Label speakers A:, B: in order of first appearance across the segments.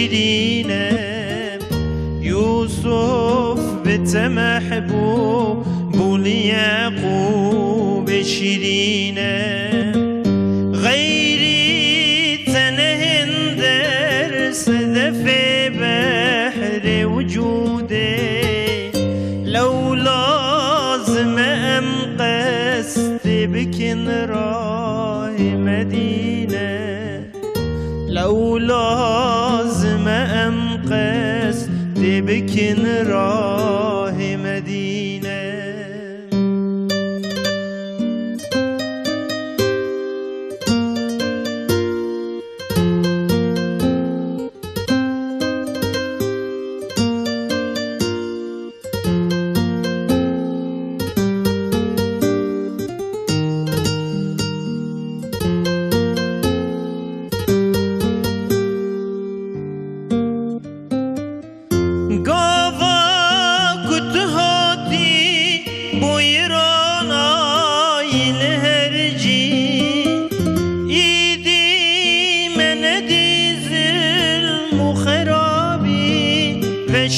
A: شيرينه يوسف بنت محبوب ليعقوب شيرينه غيري تنهندر صدف بحر وجودي لو لازم قصد بكن راه مدينة لو لازم قصد بكن راه مدينة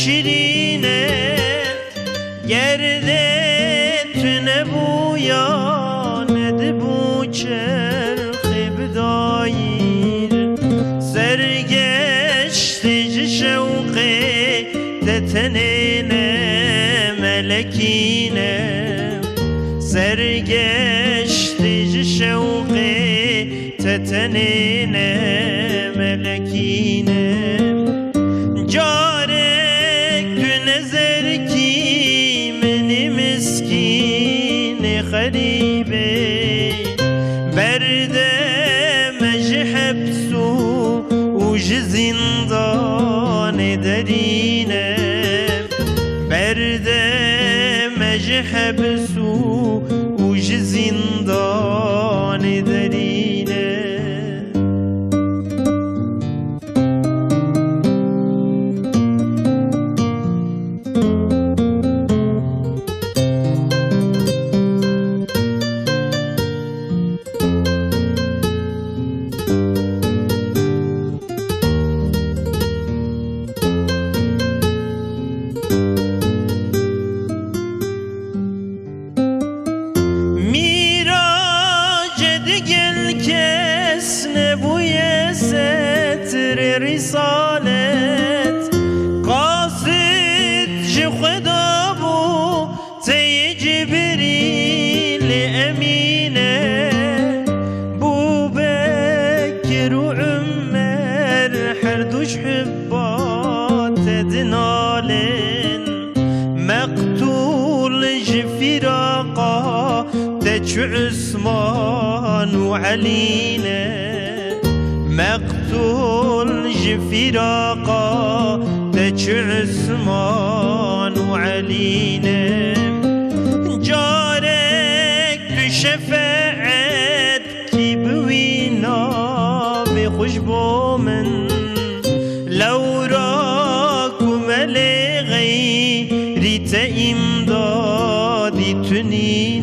A: شیرینه گردت نبویا ندبو چرخ بدایر سرگشت شوق تتنینه ملکینه سرگشت شوق تتنینه ملکینه غريبي برده مجحبسو وجزندان درينه برده مجحبسو وجزندان درينه رسالت قاصد جو خدا بو تی جبریل امینه بو بکر و عمر هر دوش حبات دنالن مقتول جفراقا تج عثمان و علینه مقتول جفراقا تج عثمان وعلينا جارك شفاعت كي بوينا بخشبو من لو راكم لغيري تإمدادي تنين